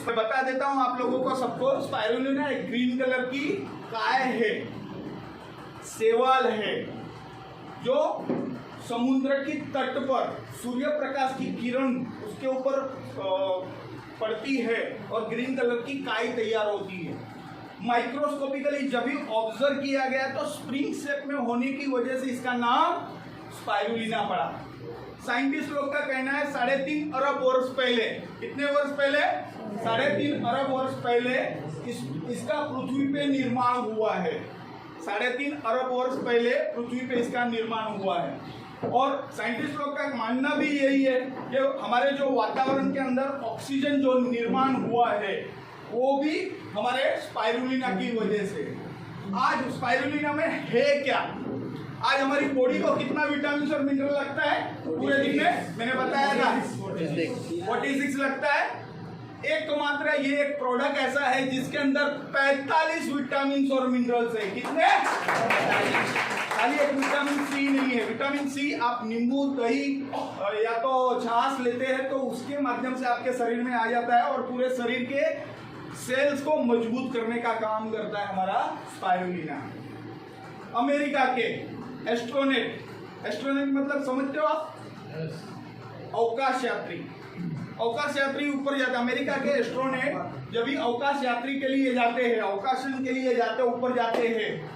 मैं बता देता हूं आप लोगों को सबको। स्पाइरुलिना एक ग्रीन कलर की काय है, सेवाल है, जो समुद्र की तट पर सूर्य प्रकाश की किरण उसके ऊपर पड़ती है और ग्रीन कलर की काई तैयार होती है। माइक्रोस्कोपिकली जब भी ऑब्जर्व किया गया तो स्प्रिंग शेप में होने की वजह से इसका नाम स्पाइरुलिना पड़ा। साइंटिस्ट लोग का कहना है 3.5 अरब वर्ष पहले, कितने वर्ष पहले? 3.5 अरब वर्ष पहले इसका पृथ्वी पे निर्माण हुआ है। 3.5 अरब वर्ष पहले पृथ्वी पे इसका निर्माण हुआ है। और साइंटिस्ट लोग का मानना भी यही है कि हमारे जो वातावरण के अंदर ऑक्सीजन जो निर्माण हुआ है वो भी हमारे स्पाइरुलिना की वजह से। आज स्पाइरुलिना में है क्या? आज हमारी बॉडी को कितना विटामिन और मिनरल लगता है पूरे दिन में? मैंने बताया था 46 लगता है। एक तो मात्र ये एक प्रोडक्ट ऐसा है जिसके अंदर 45 विटामिन और मिनरल्स है। कितने? खाली एक विटामिन सी नहीं है। विटामिन सी आप नींबू, दही या तो छाछ लेते हैं तो उसके माध्यम से आपके शरीर में आ जाता है और पूरे शरीर के सेल्स को मजबूत करने का काम करता है हमारा स्पाइरुलिना। अमेरिका के एस्ट्रोनॉट मतलब समझते हो आप? अवकाश यात्री ऊपर जाते। अमेरिका के एस्ट्रोनॉट जब भी अवकाश यात्री के लिए जाते हैं, अवकाशन के लिए जाते, ऊपर जाते हैं,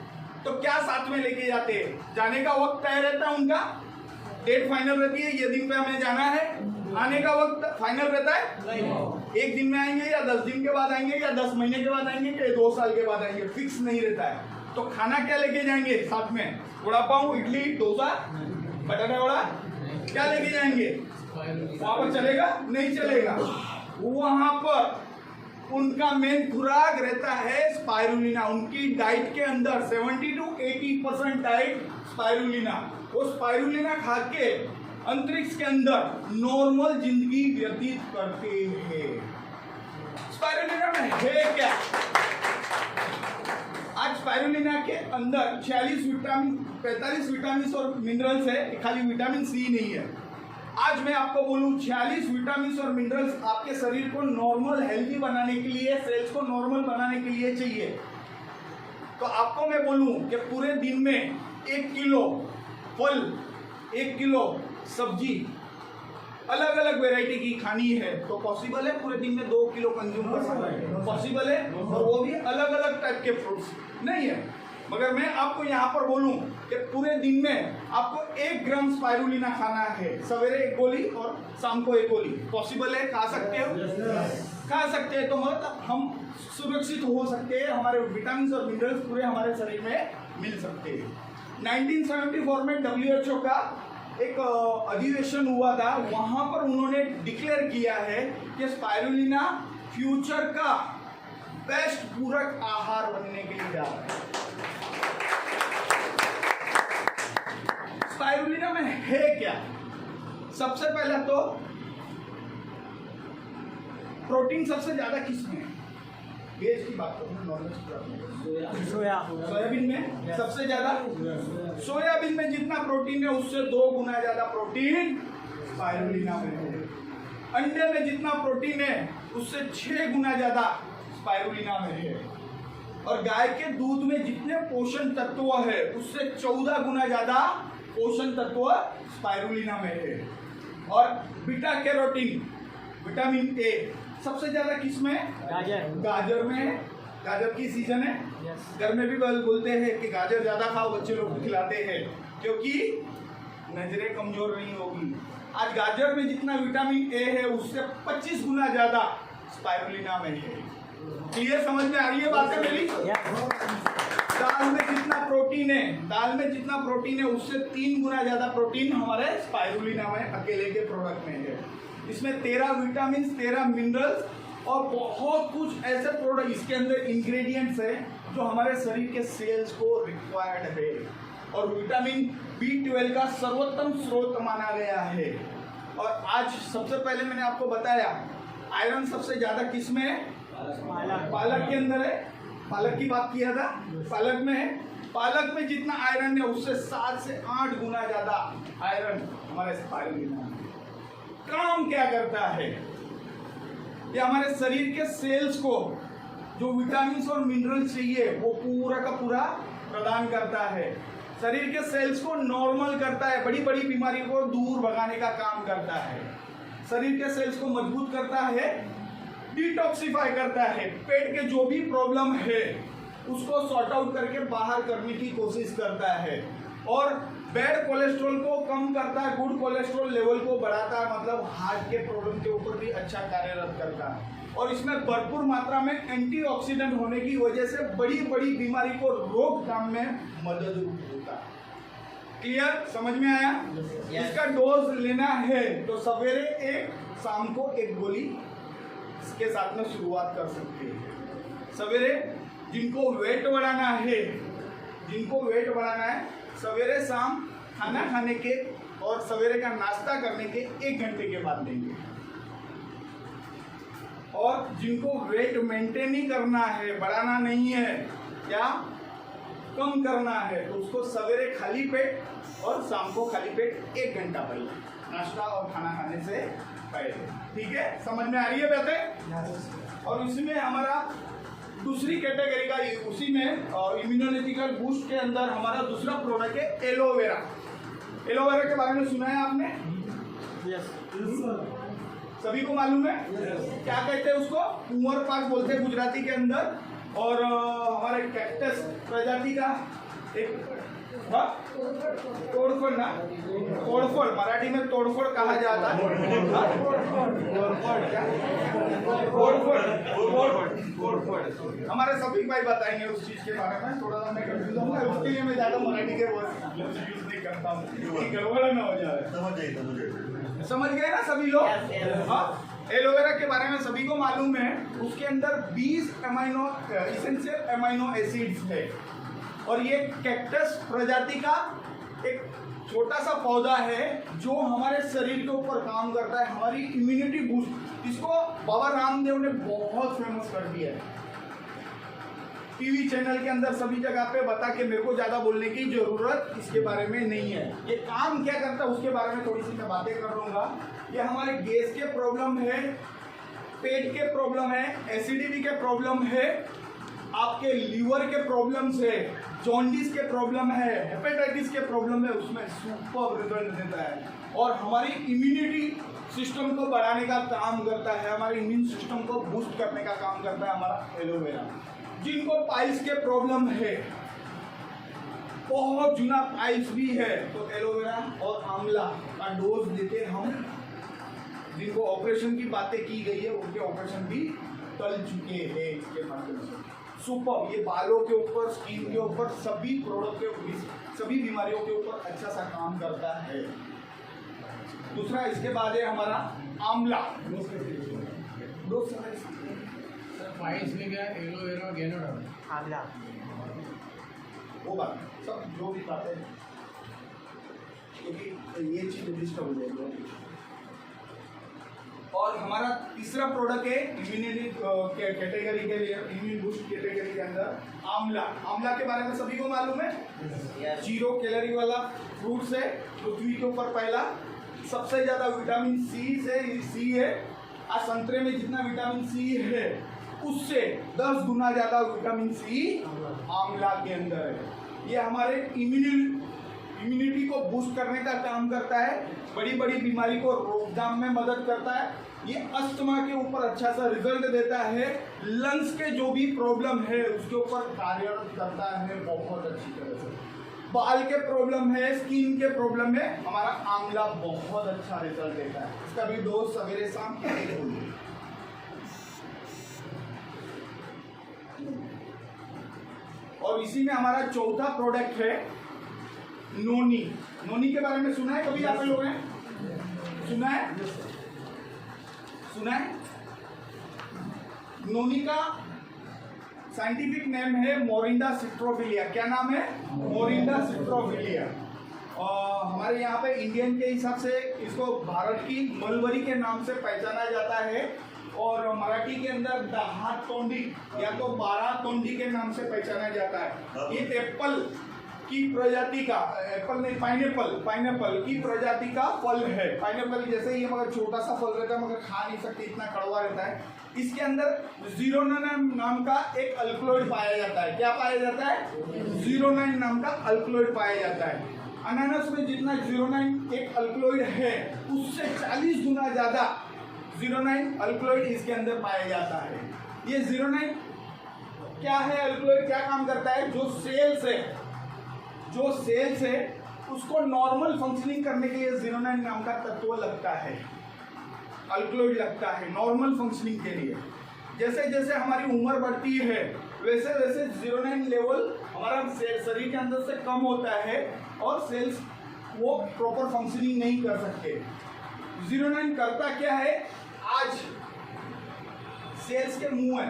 तो क्या साथ में लेके जाते हैं? जाने का वक्त तय रहता है उनका, डेट फाइनल रहती है, ये दिन पे हमें जाना है। आने का वक्त फाइनल रहता है नहीं, एक दिन में आएंगे या 10 दिन के बाद आएंगे या 10 महीने के बाद आएंगे या 2 साल के बाद आएंगे, फिक्स नहीं रहता है। तो खाना क्या लेके जाएंगे साथ में? वड़ा पाव, इडली, डोसा, बटाटा वड़ा, क्या लेके जाएंगे? वहां पर चलेगा? नहीं चलेगा। वहां पर उनका मेन खुराक रहता है स्पाइरुलिना। उनकी डाइट के अंदर 70 to 80% डाइट स्पाइरुलिना। वो स्पाइरुलिना खा के अंतरिक्ष के अंदर नॉर्मल जिंदगी व्यतीत करते हैं। स्पाइरुलिना में है क्या? आज स्पाइरुलिना के अंदर 46 विटामिन, 45 विटामिन और मिनरल्स है, खाली विटामिन सी नहीं है। आज मैं आपको बोलूं 46 विटामिन और मिनरल्स आपके शरीर को नॉर्मल हेल्दी बनाने के लिए, सेल्स को नॉर्मल बनाने के लिए चाहिए। तो आपको मैं बोलूं कि पूरे दिन में 1 किलो फल, 1 किलो सब्जी अलग अलग वैरायटी की खानी है तो पॉसिबल है। पूरे दिन में 2 किलो कंज्यूम कर सकते हैं, पॉसिबल है। और वो भी अलग अलग टाइप के फ्रूट्स नहीं है। मगर मैं आपको यहाँ पर बोलूं कि पूरे दिन में आपको 1 ग्राम स्पाइरुलिना खाना है। सवेरे 1 गोली और शाम को 1 गोली। पॉसिबल है? खा सकते हो? खा सकते हैं। तो मतलब हम सुरक्षित हो सकते हैं, हमारे विटामिन और मिनरल्स पूरे हमारे शरीर में मिल सकते हैं। 1974 में WHO का एक अधिवेशन हुआ था, वहां पर उन्होंने डिक्लेयर किया है कि स्पाइरुलिना फ्यूचर का बेस्ट पूरक आहार बनने के लिए जा रहा है। स्पाइरुलिना में है क्या? सबसे पहला तो प्रोटीन सबसे ज्यादा किसमें है? वेज की बात करूं, नॉनवेज की बात नहीं। सोयाबीन में सबसे ज्यादा। सोयाबीन में जितना प्रोटीन है उससे 2 गुना ज्यादा प्रोटीन स्पाइरुलिना में है। अंडे में जितना प्रोटीन है उससे 6 गुना ज्यादा स्पाइरुलिना में है। और गाय के दूध में जितने पोषण तत्व है उससे 14 गुना ज्यादा पोषण तत्व स्पाइरुलिना में है। और बीटा कैरोटीन, विटामिन ए सबसे ज्यादा किसमें? गाजर में है। गाजर की सीजन है। घर में भी बोलते हैं कि गाजर ज्यादा खाओ, बच्चे लोग को खिलाते हैं क्योंकि नजरें कमजोर नहीं होगी। आज गाजर में जितना विटामिन ए है उससे 25 गुना ज्यादा स्पाइरुलिना में है। क्लियर? समझ में आ रही है बातें मेरी? दाल में जितना प्रोटीन है, दाल में जितना प्रोटीन है उससे 3 गुना ज्यादा प्रोटीन हमारे स्पाइरुलिना में अकेले के प्रोडक्ट में है। इसमें 13 विटामिन, 13 मिनरल्स और बहुत कुछ ऐसे प्रोडक्ट इसके अंदर इंग्रेडिएंट्स है जो हमारे शरीर के सेल्स को रिक्वायर्ड है। और विटामिन B12 का सर्वोत्तम स्रोत माना गया है। और आज सबसे पहले मैंने आपको बताया आयरन सबसे ज्यादा किस में है? पालक के अंदर है। पालक की बात किया था, पालक में है। पालक में जितना आयरन है उससे 7 से 8 गुना ज्यादा आयरन हमारे स्पाइरुलिना में। काम क्या करता है? ये हमारे शरीर के सेल्स को जो विटामिन और मिनरल चाहिए वो पूरा का पूरा प्रदान करता है। शरीर के सेल्स को नॉर्मल करता है, बड़ी बड़ी बीमारी को दूर भगाने का काम करता है। शरीर के सेल्स को मजबूत करता है, डिटॉक्सिफाई करता है। पेट के जो भी प्रॉब्लम है उसको सॉर्ट आउट करके बाहर करने की कोशिश करता है। और बैड कोलेस्ट्रॉल को कम करता है, गुड कोलेस्ट्रॉल लेवल को बढ़ाता है, मतलब हार्ट के प्रॉब्लम के ऊपर भी अच्छा कार्यरत करता है। और इसमें भरपूर मात्रा में एंटीऑक्सीडेंट होने की वजह से बड़ी बड़ी बीमारी को रोकथाम में मदद होता है। क्लियर? समझ में आया? इसका डोज लेना है तो सवेरे 1, शाम को 1 गोली इसके साथ में शुरुआत कर सकते हैं। सवेरे जिनको वेट बढ़ाना है, सवेरे शाम खाना खाने के और सवेरे का नाश्ता करने के 1 घंटे के बाद लेंगे। और जिनको वेट मेंटेन ही करना है, बढ़ाना नहीं है या कम करना है, तो उसको सवेरे खाली पेट और शाम को खाली पेट 1 घंटा पहले नाश्ता और खाना खाने से पहले। ठीक है? समझ में आ रही है बातें? और इसमें हमारा दूसरी कैटेगरी का, उसी में इम्यूनोलॉजिकल बूस्ट के अंदर हमारा दूसरा प्रोडक्ट है एलोवेरा। एलोवेरा के बारे में सुना है आपने? सभी को मालूम है? क्या कहते हैं उसको? कुंवर पाक बोलते हैं गुजराती के अंदर। और हमारे कैक्टस प्रजाति का तोड़फोड़ ना, तोड़फोड़ मराठी में तोड़फोड़ कहा जाता है। तोड़फोड़ हमारे सभी भाई बताएंगे उस चीज के बारे में। थोड़ा सा मैं कंफ्यूज हूँ, उसके लिए मैं ज्यादा मराठी के वर्ड यूज नहीं करता हूँ, गड़बड़ ना हो जाए। समझ गए ना सभी लोग? हाँ, एलोवेरा के बारे में सभी को मालूम है, उसके अंदर 20 इसेंशियल अमीनो एसिड्स है और ये कैक्टस प्रजाति का एक छोटा सा पौधा है जो हमारे शरीर के ऊपर काम करता है, हमारी इम्यूनिटी बूस्ट। इसको बाबा रामदेव ने बहुत फेमस कर दिया है, टीवी चैनल के अंदर सभी जगह पे बता के मेरे को ज्यादा बोलने की जरूरत इसके बारे में नहीं है। ये काम क्या करता है उसके बारे में थोड़ी सी मैं बातें कर लूंगा। ये हमारे गैस के प्रॉब्लम है, पेट के प्रॉब्लम है, एसिडिटी के प्रॉब्लम है, आपके लीवर के प्रॉब्लम्स है, जॉन्डिस के प्रॉब्लम है, हेपेटाइटिस के प्रॉब्लम है, उसमें सुपर रिजल्ट देता है और हमारी इम्यूनिटी सिस्टम को बढ़ाने का काम करता है, हमारे इम्यून सिस्टम को बूस्ट करने का काम करता है हमारा एलोवेरा। जिनको पाइल्स के प्रॉब्लम है, बहुत जुना पाइल्स भी है, तो एलोवेरा और आंवला का डोज देते हम। जिनको ऑपरेशन की बातें की गई है उनके ऑपरेशन भी टल चुके हैं इसके माध्यम से। सुपर, ये बालों के ऊपर, स्किन के ऊपर, सभी प्रोडक्ट के, सभी बीमारियों के ऊपर अच्छा सा काम करता है। दूसरा इसके बाद है हमारा आंवला। फाइल्स में क्या एलोवेरा गैनोडर्म आंवला, वो बात सब जो भी बातें, क्योंकि ये चीज डिस्टर्ब हो जाएगी। और हमारा तीसरा प्रोडक्ट है इम्यूनिटी कैटेगरी के लिए, इम्यून बूस्ट कैटेगरी के अंदर आंवला। आंवला के बारे में सभी को मालूम है, 0 कैलोरी वाला फ्रूट्स है, पृथ्वी के ऊपर पहला, सबसे ज्यादा विटामिन सी है। आज संतरे में जितना विटामिन सी है उससे 10 गुना ज्यादा विटामिन सी आंवला के अंदर है। ये हमारे इम्यूनिटी को बूस्ट करने का काम करता है, बड़ी बड़ी बीमारी को रोकथाम में मदद करता है। ये अस्थमा के ऊपर अच्छा सा रिजल्ट देता है, लंग्स के जो भी प्रॉब्लम है उसके ऊपर कार्यरत करता है बहुत अच्छी तरह से। बाल के प्रॉब्लम है, स्किन के प्रॉब्लम है, हमारा आंवला बहुत अच्छा रिजल्ट देता है। इसका भी डोज सवेरे शाम होगी। और इसी में हमारा चौथा प्रोडक्ट है नोनी। नोनी के बारे में सुना है कभी आप लोगों ने? सुना है? सुना है? नोनी का साइंटिफिक नेम है मोरिंडा सिट्रोफिलिया। क्या नाम है? मोरिंडा सिट्रोफिलिया। हमारे यहाँ पे इंडियन के हिसाब से इसको भारत की मलबरी के नाम से पहचाना जाता है और मराठी के अंदर 10 तोंडी या तो 12 तोंडी के नाम से पहचाना जाता है। ये एप्पल की प्रजाति का, एप्पल नहीं पाइनएप्पल की प्रजाति का फल है। पाइनएप्पल जैसे ही मगर छोटा सा फल रहता है, मगर खा नहीं सकते, इतना कड़वा रहता है। इसके अंदर 09 नाम का एक अल्कलॉइड पाया जाता है। क्या पाया जाता है? 09 नाम का अल्कलॉइड पाया जाता है। अनानास में जितना 09 एक अल्कलॉइड है उससे 40 गुना ज्यादा 09 अल्कलॉइड इसके अंदर पाया जाता है। ये 09 क्या है? अल्कलॉइड क्या काम करता है? जो सेल्स है उसको नॉर्मल फंक्शनिंग करने के लिए 09 नाम का तत्व लगता है, अल्कलॉइड लगता है नॉर्मल फंक्शनिंग के लिए। जैसे जैसे हमारी उम्र बढ़ती है वैसे वैसे 09 लेवल हमारा शरीर के अंदर से कम होता है और सेल्स वो प्रॉपर फंक्शनिंग नहीं कर सकते। 09 करता क्या है? आज सेल्स के मुंह है,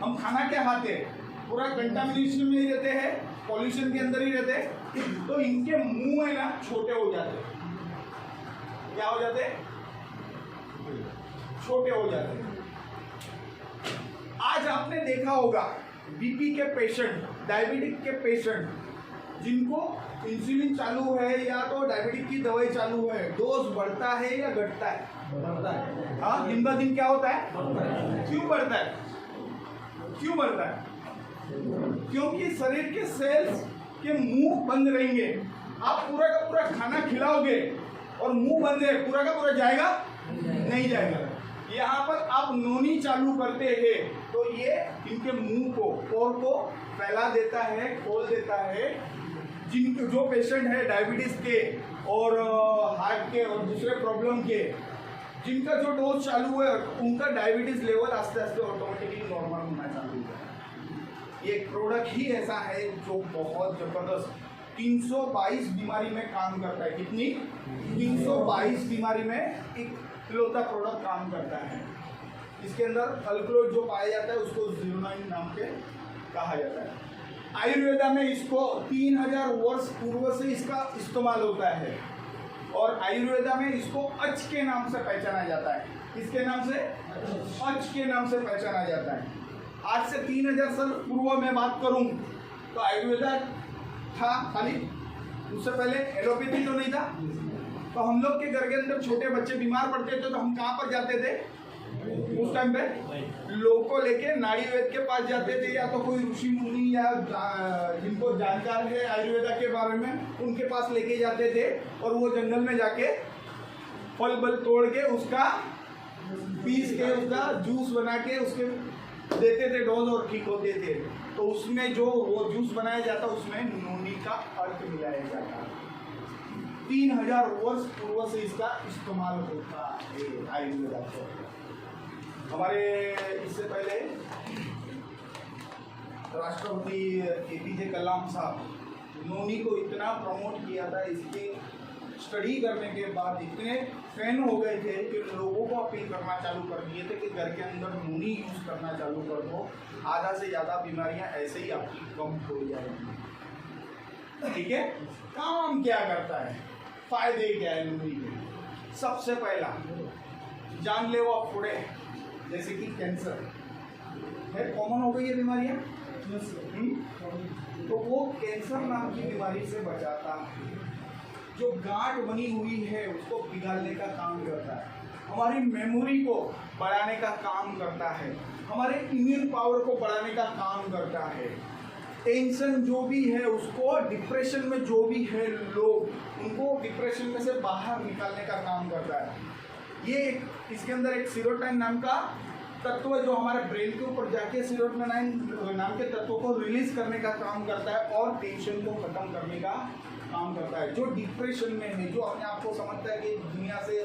हम खाना क्या खाते हैं? पूरा कंटामिनेशन में ही रहते हैं, पॉल्यूशन के अंदर ही रहते हैं, तो इनके मुंह है ना छोटे हो जाते हैं। क्या हो जाते हैं? छोटे हो जाते हैं। आज आपने देखा होगा बीपी के पेशेंट, डायबिटिक के पेशेंट जिनको इंसुलिन चालू है या तो डायबिटिक की दवाई चालू है, डोज बढ़ता है या घटता है? बढ़ता है। हाँ, दिन ब दिन क्या होता है? क्यों बढ़ता है? क्यों बढ़ता है? क्योंकि शरीर के सेल्स के मुंह बंद रहेंगे। आप पूरा का पूरा खाना खिलाओगे और मुंह बंद है, पूरा का पूरा जाएगा? नहीं जाएगा। यहाँ पर आप नोनी चालू करते हैं तो ये इनके मुंह को पोर को फैला देता है, खोल देता है। जो पेशेंट है डायबिटीज के और हार्ट के और दूसरे प्रॉब्लम के, जिनका जो डोज चालू है उनका डायबिटीज लेवल आस्ते आस्ते ऑटोमेटिकली नॉर्मल होना चालू है। ये प्रोडक्ट ही ऐसा है जो बहुत जबरदस्त 322 बीमारी में काम करता है। कितनी? 322 बीमारी में एक इकलौता प्रोडक्ट काम करता है। इसके अंदर अल्कलोज जो पाया जाता है उसको 09 नाम के कहा जाता है। आयुर्वेदा में इसको 3000 वर्ष पूर्व से इसका इस्तेमाल होता है और आयुर्वेदा में इसको अच के नाम से पहचाना जाता है। किसके नाम से? अच के नाम से पहचाना जाता है। आज से 3000 साल पूर्व में बात करूं तो आयुर्वेदा था खाली, उससे पहले एलोपैथी तो नहीं था। तो हम लोग के घर के अंदर छोटे बच्चे बीमार पड़ते थे तो हम कहाँ पर जाते थे? उस टाइम पे लोग को लेके नाड़ी वेद के पास जाते थे, या तो कोई ऋषि मुनि या जिनको जानकार है आयुर्वेदा के बारे में उनके पास लेके जाते थे और वो जंगल में जाके फल बल तोड़ के उसका पीस के उसका जूस बना के उसके देते थे डोज और ठीक होते थे। तो उसमें जो वो जूस बनाया जाता उसमें नोनी का अर्क मिलाया जाता। 3000 वर्ष पूर्व से इसका इस्तेमाल होता है आयुर्वेदा को। हमारे इससे पहले राष्ट्रपति APJ कलाम साहब नोनी को इतना प्रमोट किया था, इसकी स्टडी करने के बाद इतने फैन हो गए थे कि लोगों को अपील करना चालू कर दिए थे कि घर के अंदर नोनी यूज़ करना चालू कर दो, आधा से ज़्यादा बीमारियां ऐसे ही आपकी कम हो जाएंगी। ठीक है, काम क्या करता है, फायदे क्या है नोनी के? सबसे पहला जानलेवा फोड़े जैसे कि कैंसर है, कॉमन हो गई है बीमारियां, तो वो कैंसर नाम की बीमारी से बचाता है। जो गांठ बनी हुई है उसको पिघालने का काम करता है, हमारी मेमोरी को बढ़ाने का काम करता है, हमारे इम्यून पावर को बढ़ाने का काम करता है। टेंशन जो भी है उसको, डिप्रेशन में जो भी है लोग उनको डिप्रेशन में से बाहर निकालने का काम करता है। ये इसके अंदर एक सीरोटोनिन नाम का तत्व है जो हमारे ब्रेन के ऊपर जाके सीरोटोनिन नाम के तत्व को रिलीज करने का काम करता है और टेंशन को खत्म करने का काम करता है। जो डिप्रेशन में है, जो अपने आप को समझता है कि दुनिया से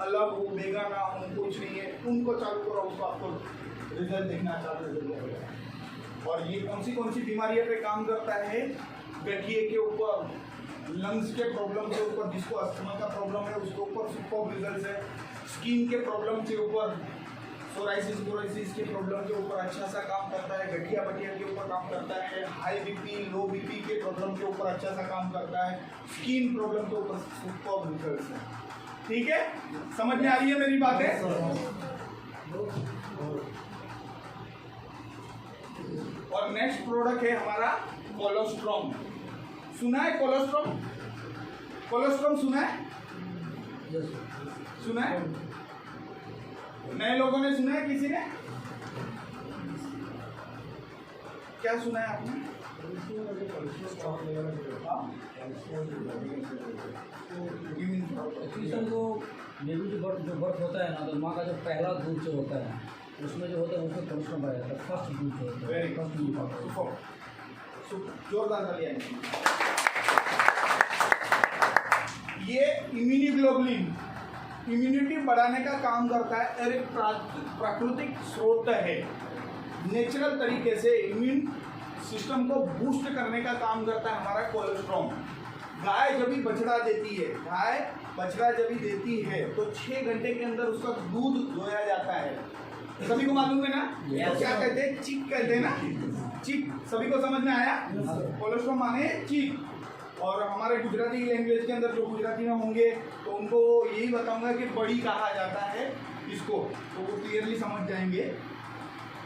अलग हो, बेगाना हो, कुछ नहीं है, उनको चालू करो, उसको आपको रिजल्ट देखना चालू हो जाएगा। और ये कौन सी बीमारियों पे काम करता है? गठिए के ऊपर, लंग्स के प्रॉब्लम के ऊपर, जिसको अस्थमा का प्रॉब्लम है उसके ऊपर सुपर रिजल्ट है। स्किन के प्रॉब्लम के ऊपर, सोराइसिस बोराइसिस के प्रॉब्लम के ऊपर अच्छा सा काम करता है। गठिया बठिया के ऊपर काम करता है। हाई बीपी लो बीपी के प्रॉब्लम के ऊपर अच्छा सा काम करता है। स्किन प्रॉब्लम के ऊपर सुपर रिजल्ट है। ठीक है, समझ में आ रही है मेरी बातें? और नेक्स्ट प्रोडक्ट है हमारा कोलोस्ट्रॉम। सुना है कोलोस्ट्रॉम? कोलोस्ट्रॉम सुना है? सुना है? नए लोगों ने सुना है? किसी ने क्या सुना है आपने? बेबी जो बर्थ होता है ना, तो माँ का जो पहला दूध जो होता है उसमें जो होता है उसमें कोलेस्ट्रॉल पाया जाता है। फर्स्ट दूध जो होता है, फर्स्ट दूध। जोरदार तालियां। ये इम्यूनोग्लोबुलिन इम्यूनिटी बढ़ाने का काम करता है और एक प्राकृतिक स्रोत है। नेचुरल तरीके से इम्यून सिस्टम को बूस्ट करने का काम करता है हमारा कोलेस्ट्रॉल। गाय जब भी बछड़ा देती है, गाय बछड़ा जब भी देती है तो 6 घंटे के अंदर उसका दूध दोया जाता है। सभी को मालूम है ना? तो क्या कहते हैं? चिक कहते हैं ना? चिक सभी को समझ में आया? कोलेस्ट्रॉल माने चिक। और हमारे गुजराती लैंग्वेज के अंदर जो गुजराती में होंगे तो उनको यही बताऊंगा कि बड़ी कहा जाता है इसको, तो वो क्लियरली समझ जाएंगे।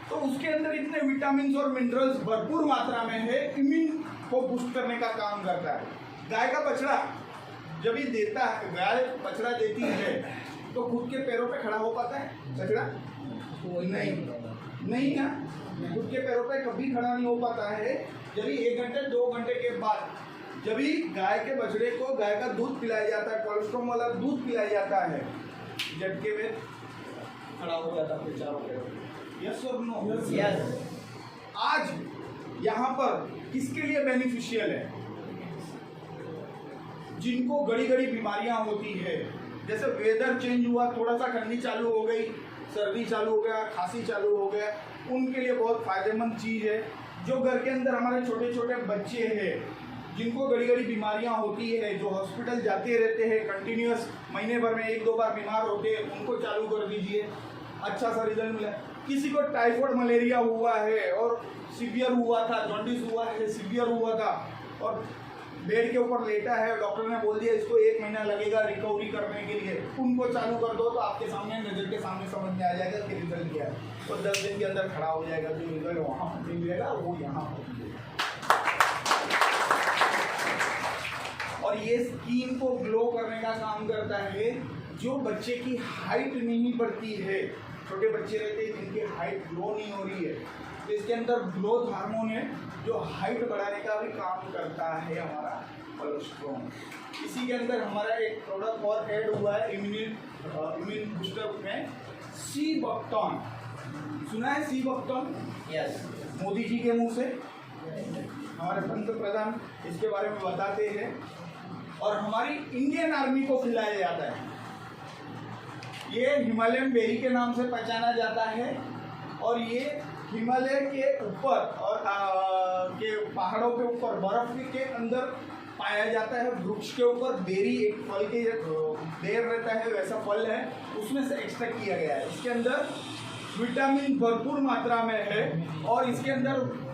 तो उसके अंदर इतने विटामिन और मिनरल्स भरपूर मात्रा में है, इम्यून को बूस्ट करने का काम करता है। गाय का बछड़ा जब भी देता है, गाय बछड़ा देती है तो खुद के पैरों पे खड़ा हो पाता है बछड़ा? नहीं ना, खुद के पैरों पे कभी खड़ा नहीं हो पाता है। जब भी 1 घंटे 2 घंटे के बाद जब भी गाय के बछड़े को गाय का दूध पिलाया जाता है, कोलेस्ट्रॉल वाला दूध पिलाया जाता है, झटके में खड़ा हो जाता फिर चारों तरफ। यस और नो? यस। आज यहाँ पर किसके लिए बेनिफिशियल है? जिनको घड़ी घड़ी बीमारियां होती है, जैसे वेदर चेंज हुआ, थोड़ा सा ठंडी चालू हो गई, सर्दी चालू हो गया, खांसी चालू हो गया, उनके लिए बहुत फायदेमंद चीज़ है। जो घर के अंदर हमारे छोटे छोटे बच्चे हैं, जिनको घड़ी घड़ी बीमारियां होती है, जो हॉस्पिटल जाते रहते हैं कंटिन्यूस, महीने भर में 1-2 बार बीमार होते हैं, उनको चालू कर दीजिए, अच्छा सा रिजल्ट मिला। किसी को टाइफाइड मलेरिया हुआ है और सीवियर हुआ था, जॉन्डिस हुआ है, सीवियर हुआ था और बेड के ऊपर लेटा है, डॉक्टर ने बोल दिया इसको 1 महीना लगेगा रिकवरी करने के लिए, उनको चालू कर दो तो आपके सामने, नजर के सामने समझ में आ जाएगा कि रिजल्ट क्या है। और 10 दिन के अंदर खड़ा हो जाएगा, जो रिजल्ट वहाँ पर मिलेगा वो यहाँ पर मिलेगा। और ये स्किन को ग्लो करने का काम करता है। जो बच्चे की हाइट नहीं बढ़ती है, छोटे बच्चे रहते हैं जिनकी हाइट ग्रो नहीं हो रही है, तो इसके अंदर ग्रोथ हार्मोन है जो हाइट बढ़ाने का भी काम करता है हमारा कोलेस्ट्रॉल। इसी के अंदर हमारा एक प्रोडक्ट और ऐड हुआ है इम्यून बूस्टर में, सी बक्टॉन। सुना है सी बक्टॉन? यस। मोदी जी के मुंह से हमारे पंत प्रधान इसके बारे में बताते हैं और हमारी इंडियन आर्मी को खिलाया जाता है। ये हिमालयन बेरी के नाम से पहचाना जाता है और ये हिमालय के ऊपर और के पहाड़ों के ऊपर बर्फ के अंदर पाया जाता है। वृक्ष के ऊपर बेरी, एक फल के बेर रहता है, वैसा फल है, उसमें से एक्सट्रैक्ट किया गया है। इसके अंदर विटामिन भरपूर मात्रा में है और इसके अंदर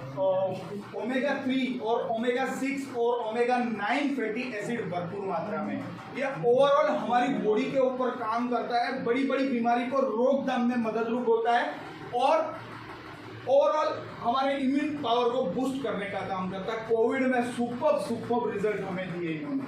ओमेगा 3 और ओमेगा 6 और ओमेगा 9 फैटी एसिड भरपूर मात्रा में। यह ओवरऑल हमारी बॉडी के ऊपर काम करता है, बड़ी बड़ी बीमारी को रोकथाम में मददरूप होता है और ओवरऑल हमारे इम्यून पावर को बूस्ट करने का काम करता है। कोविड में सुपर रिजल्ट हमें दिए इन्होंने।